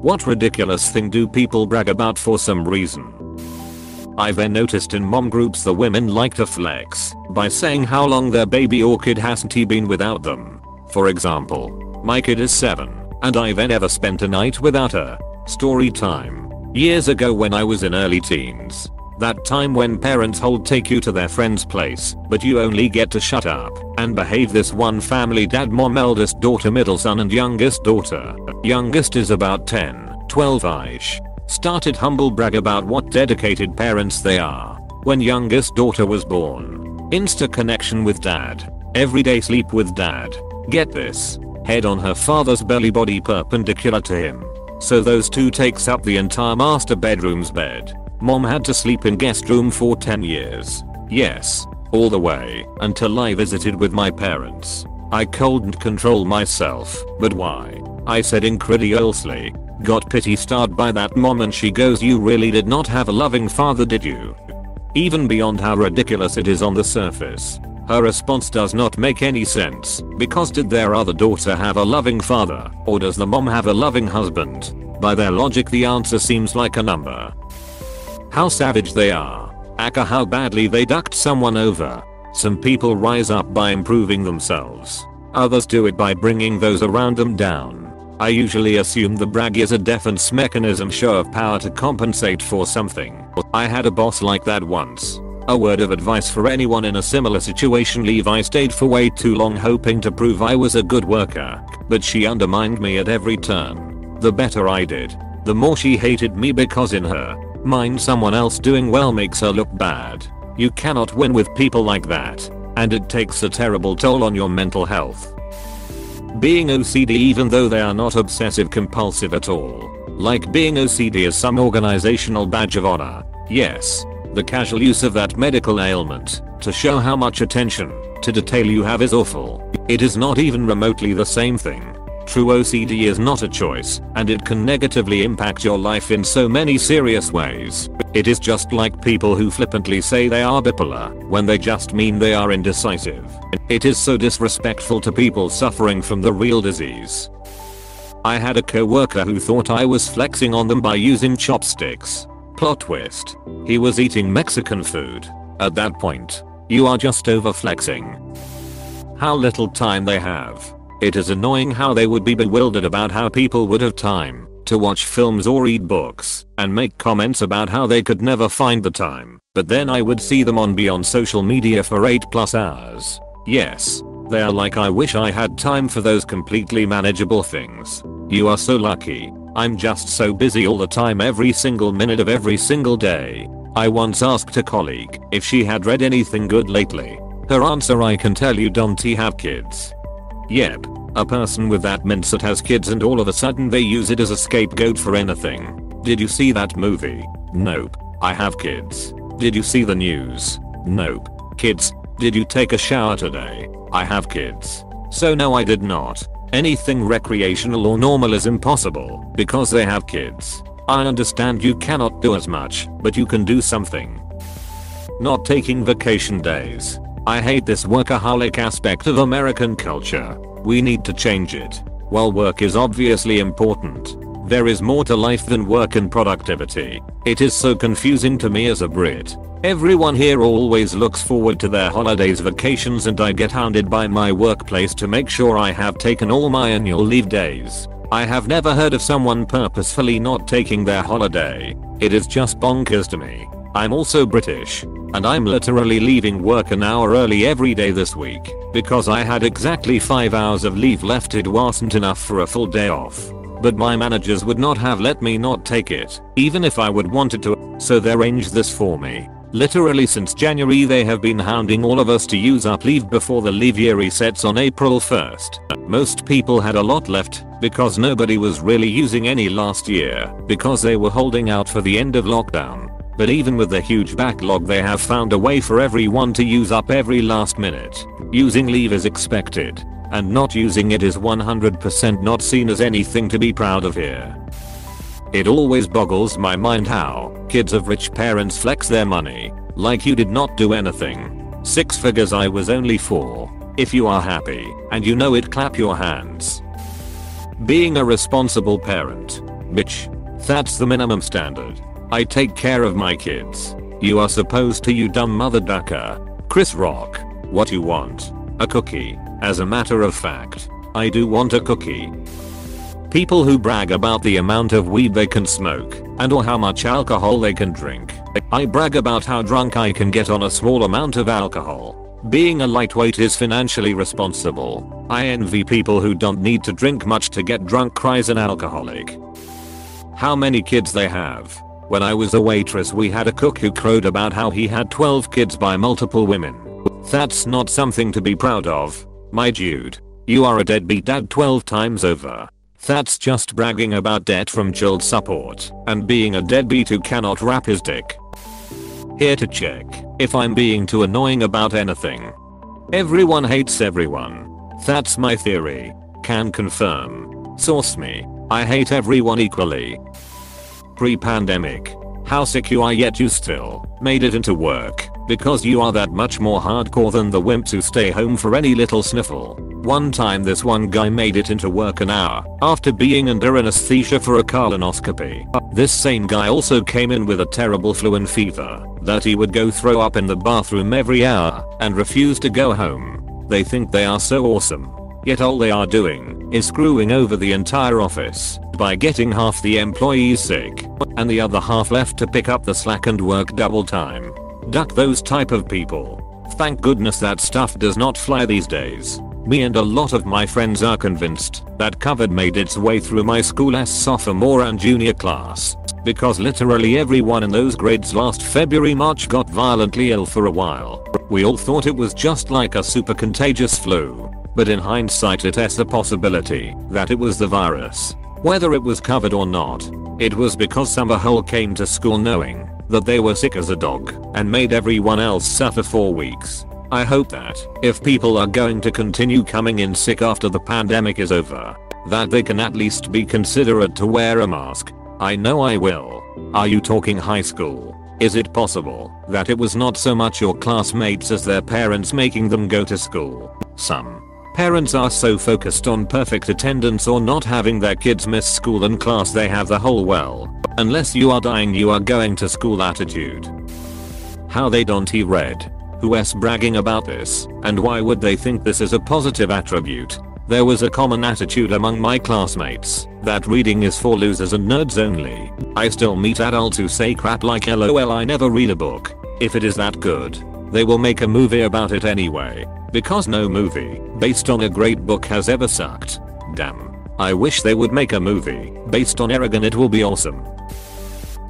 What ridiculous thing do people brag about for some reason? I've noticed in mom groups the women like to flex by saying how long their baby or kid hasn't been without them. For example, my kid is 7 and I've never spent a night without her. Story time. Years ago when I was in early teens. That time when parents take you to their friend's place, but you only get to shut up and behave. This one family, dad, mom, eldest daughter, middle son and youngest daughter. Youngest is about 10, 12ish. Started humble brag about what dedicated parents they are. When youngest daughter was born. Insta connection with dad. Everyday sleep with dad. Get this. Head on her father's belly, body perpendicular to him. So those two takes up the entire master bedroom's bed. Mom had to sleep in guest room for 10 years. Yes, all the way until I visited with my parents. I couldn't control myself. But why? I said incredulously. Got pity starred by that mom and she goes, you really did not have a loving father, did you? Even beyond how ridiculous it is on the surface, her response does not make any sense, because did their other daughter have a loving father, or does the mom have a loving husband? By their logic the answer seems like a number. How savage they are. Aka how badly they ducked someone over. Some people rise up by improving themselves. Others do it by bringing those around them down. I usually assume the brag is a defense mechanism, show of power to compensate for something. I had a boss like that once. A word of advice for anyone in a similar situation: leave. I stayed for way too long hoping to prove I was a good worker, but she undermined me at every turn. The better I did, the more she hated me, because in her mind someone else doing well makes her look bad. You cannot win with people like that, and it takes a terrible toll on your mental health. Being OCD, even though they are not obsessive compulsive at all. Like being OCD is some organizational badge of honor. Yes, the casual use of that medical ailment to show how much attention to detail you have is awful. It is not even remotely the same thing. True OCD is not a choice, and it can negatively impact your life in so many serious ways. It is just like people who flippantly say they are bipolar when they just mean they are indecisive. It is so disrespectful to people suffering from the real disease. I had a coworker who thought I was flexing on them by using chopsticks. Plot twist. He was eating Mexican food. At that point, you are just over flexing. How little time they have. It is annoying how they would be bewildered about how people would have time to watch films or read books and make comments about how they could never find the time. But then I would see them on beyond social media for 8+ hours. Yes, they are like, I wish I had time for those completely manageable things. You are so lucky. I'm just so busy all the time, every single minute of every single day. I once asked a colleague if she had read anything good lately. Her answer: I can tell you don't have kids. Yep, a person with that mindset has kids and all of a sudden they use it as a scapegoat for anything. Did you see that movie? Nope. I have kids. Did you see the news? Nope. Kids. Did you take a shower today? I have kids. So no, I did not. Anything recreational or normal is impossible because they have kids. I understand you cannot do as much, but you can do something. Not taking vacation days. I hate this workaholic aspect of American culture. We need to change it. While work is obviously important, there is more to life than work and productivity. It is so confusing to me as a Brit. Everyone here always looks forward to their holidays, vacations, and I get hounded by my workplace to make sure I have taken all my annual leave days. I have never heard of someone purposefully not taking their holiday. It is just bonkers to me. I'm also British, and I'm literally leaving work an hour early every day this week because I had exactly 5 hours of leave left. It wasn't enough for a full day off. But my managers would not have let me not take it, even if I would wanted to, so they arranged this for me. Literally since January they have been hounding all of us to use up leave before the leave year resets on April 1st. Most people had a lot left because nobody was really using any last year because they were holding out for the end of lockdown. But even with the huge backlog, they have found a way for everyone to use up every last minute. Using leave is expected, and not using it is 100% not seen as anything to be proud of here. It always boggles my mind how kids of rich parents flex their money, like you did not do anything. 6 figures, I was only 4. If you are happy, and you know it, clap your hands. Being a responsible parent. Bitch. That's the minimum standard. I take care of my kids. You are supposed to, you dumb mother ducker. Chris Rock. What you want? A cookie. As a matter of fact, I do want a cookie. People who brag about the amount of weed they can smoke and or how much alcohol they can drink. I brag about how drunk I can get on a small amount of alcohol. Being a lightweight is financially responsible. I envy people who don't need to drink much to get drunk, cries an alcoholic. How many kids they have. When I was a waitress we had a cook who crowed about how he had 12 kids by multiple women. That's not something to be proud of. My dude. You are a deadbeat dad 12 times over. That's just bragging about debt from child support and being a deadbeat who cannot wrap his dick. Here to check if I'm being too annoying about anything. Everyone hates everyone. That's my theory. Can confirm. Source me. I hate everyone equally. Pre-pandemic. How sick you are yet you still made it into work because you are that much more hardcore than the wimps who stay home for any little sniffle. One time this one guy made it into work an hour after being under anesthesia for a colonoscopy. This same guy also came in with a terrible flu and fever that he would go throw up in the bathroom every hour and refuse to go home. They think they are so awesome. Yet all they are doing is screwing over the entire office by getting half the employees sick and the other half left to pick up the slack and work double time. Duck those type of people. Thank goodness that stuff does not fly these days. Me and a lot of my friends are convinced that COVID made its way through my school's sophomore and junior class because literally everyone in those grades last February-March got violently ill for a while. We all thought it was just like a super contagious flu, but in hindsight it is a possibility that it was the virus. Whether it was covered or not, it was because some asshole came to school knowing that they were sick as a dog and made everyone else suffer for weeks. I hope that if people are going to continue coming in sick after the pandemic is over, that they can at least be considerate to wear a mask. I know I will. Are you talking high school? Is it possible that it was not so much your classmates as their parents making them go to school? Some parents are so focused on perfect attendance or not having their kids miss school and class they have the whole well, unless you are dying you are going to school attitude. How they don't read. Who's bragging about this and why would they think this is a positive attribute? There was a common attitude among my classmates that reading is for losers and nerds only. I still meet adults who say crap like LOL I never read a book. If it is that good, they will make a movie about it anyway. Because no movie based on a great book has ever sucked. Damn. I wish they would make a movie based on Aragon, it will be awesome.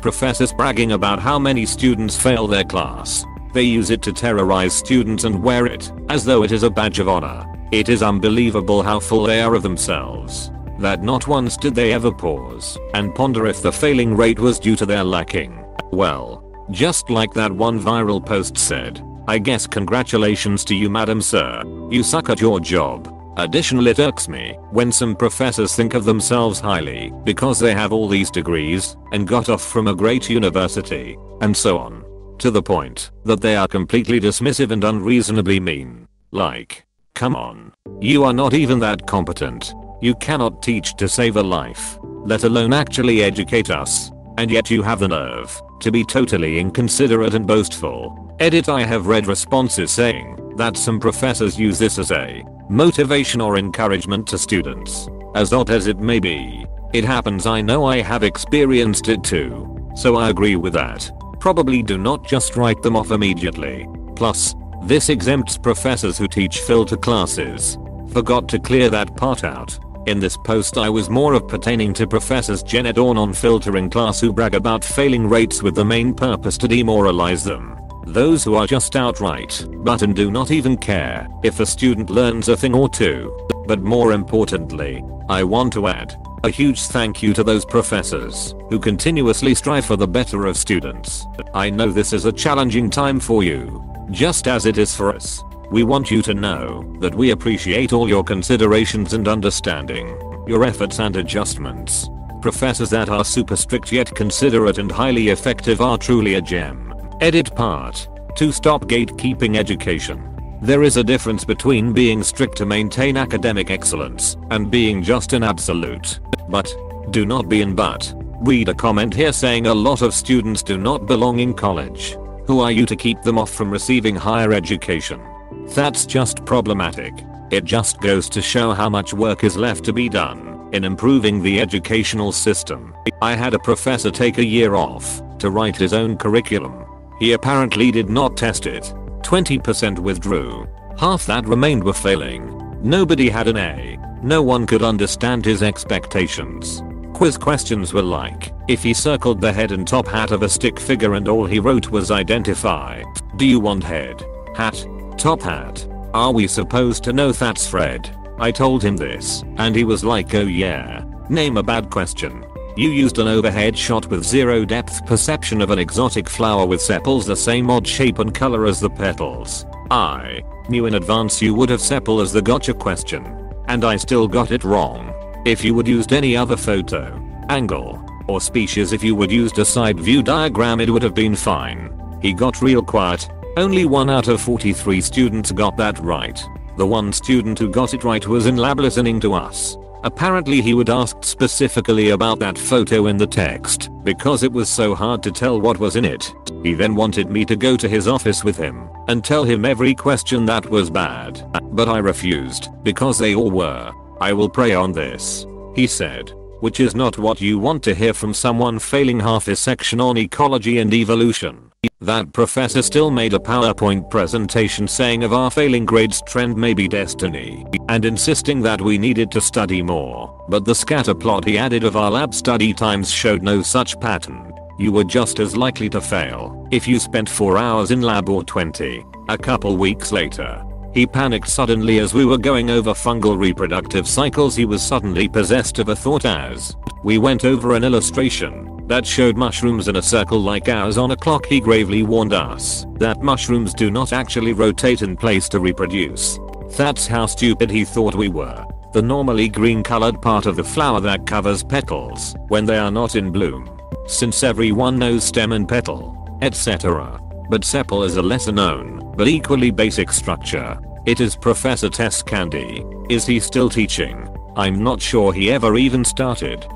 Professors bragging about how many students fail their class. They use it to terrorize students and wear it as though it is a badge of honor. It is unbelievable how full they are of themselves that not once did they ever pause and ponder if the failing rate was due to their lacking. Well, just like that one viral post said, I guess congratulations to you madam sir, you suck at your job. Additionally it irks me when some professors think of themselves highly because they have all these degrees and got off from a great university and so on, to the point that they are completely dismissive and unreasonably mean. Like, come on. You are not even that competent. You cannot teach to save a life, let alone actually educate us. And yet you have the nerve to be totally inconsiderate and boastful. Edit I have read responses saying that some professors use this as a motivation or encouragement to students. As odd as it may be, it happens. I know I have experienced it too. So I agree with that. Probably do not just write them off immediately. Plus, this exempts professors who teach filter classes. Forgot to clear that part out. In this post I was more of pertaining to professors Gen Ed or non-filtering class who brag about failing rates with the main purpose to demoralize them. Those who are just outright but and do not even care if a student learns a thing or two. But more importantly, I want to add a huge thank you to those professors who continuously strive for the better of students. I know this is a challenging time for you, just as it is for us. We want you to know that we appreciate all your considerations and understanding, your efforts and adjustments. Professors that are super strict yet considerate and highly effective are truly a gem. Edit part 2. Stop gatekeeping education. There is a difference between being strict to maintain academic excellence and being just an absolute. But Do not be in but. Read a comment here saying a lot of students do not belong in college. Who are you to keep them off from receiving higher education? That's just problematic. It just goes to show how much work is left to be done in improving the educational system. I had a professor take a year off to write his own curriculum. He apparently did not test it. 20% withdrew. Half that remained were failing. Nobody had an A. No one could understand his expectations. Quiz questions were like, if he circled the head and top hat of a stick figure and all he wrote was identify. Do you want head, hat, top hat? Are we supposed to know that's Fred? I told him this, and he was like, oh yeah. Name a bad question. You used an overhead shot with zero depth perception of an exotic flower with sepals the same odd shape and color as the petals. I knew in advance you would have sepal as the gotcha question. And I still got it wrong. If you would used any other photo, angle, or species, if you would used a side view diagram, it would have been fine. He got real quiet. Only 1 out of 43 students got that right. The one student who got it right was in lab listening to us. Apparently he would ask specifically about that photo in the text because it was so hard to tell what was in it. He then wanted me to go to his office with him and tell him every question that was bad. But I refused because they all were. I will pray on this, he said, which is not what you want to hear from someone failing half his section on ecology and evolution. That professor still made a PowerPoint presentation saying of our failing grades trend may be destiny and insisting that we needed to study more, but the scatter plot he added of our lab study times showed no such pattern. You were just as likely to fail if you spent 4 hours in lab or 20. A couple weeks later, he panicked suddenly as we were going over fungal reproductive cycles. He was suddenly possessed of a thought as we went over an illustration that showed mushrooms in a circle like ours on a clock. He gravely warned us that mushrooms do not actually rotate in place to reproduce. That's how stupid he thought we were. The normally green colored part of the flower that covers petals when they are not in bloom. Since everyone knows stem and petal, etc. But sepal is a lesser known, but equally basic structure. It is Professor Test Candy. Is he still teaching? I'm not sure he ever even started.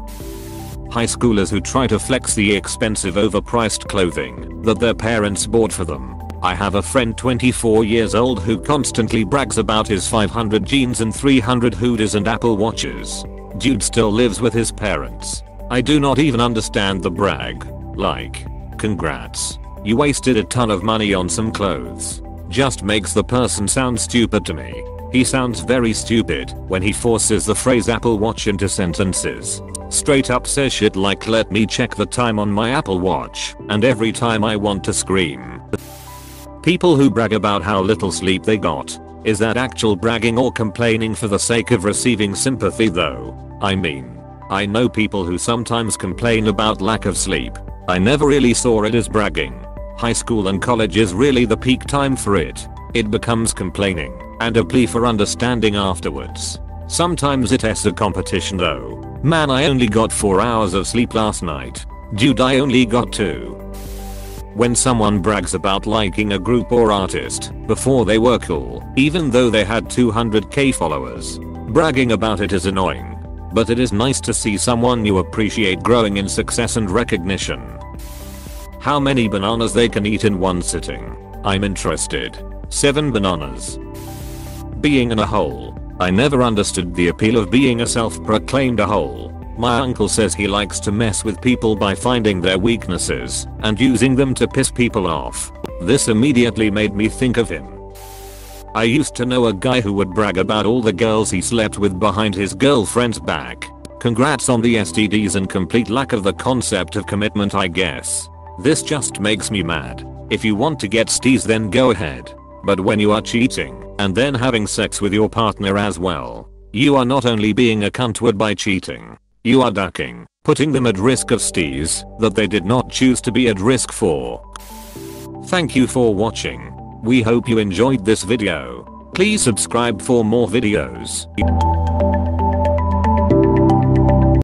High schoolers who try to flex the expensive overpriced clothing that their parents bought for them. I have a friend 24 years old who constantly brags about his 500 jeans and 300 hoodies and Apple watches. Dude still lives with his parents. I do not even understand the brag. Like, congrats. You wasted a ton of money on some clothes. Just makes the person sound stupid to me. He sounds very stupid when he forces the phrase Apple Watch into sentences. Straight up says shit like let me check the time on my Apple Watch, and every time I want to scream. People who brag about how little sleep they got. Is that actual bragging or complaining for the sake of receiving sympathy though? I mean, I know people who sometimes complain about lack of sleep. I never really saw it as bragging. High school and college is really the peak time for it. It becomes complaining and a plea for understanding afterwards. Sometimes it's a competition though. Man, I only got 4 hours of sleep last night. Dude, I only got 2. When someone brags about liking a group or artist before they were cool, even though they had 200k followers, bragging about it is annoying. But it is nice to see someone you appreciate growing in success and recognition. How many bananas they can eat in one sitting? I'm interested. 7 bananas. Being in a hole. I never understood the appeal of being a self-proclaimed a hole. My uncle says he likes to mess with people by finding their weaknesses and using them to piss people off. This immediately made me think of him. I used to know a guy who would brag about all the girls he slept with behind his girlfriend's back. Congrats on the STDs and complete lack of the concept of commitment, I guess. This just makes me mad. If you want to get steez then go ahead. But when you are cheating and then having sex with your partner as well, you are not only being a cuntward by cheating, you are ducking, putting them at risk of steez that they did not choose to be at risk for. Thank you for watching. We hope you enjoyed this video. Please subscribe for more videos.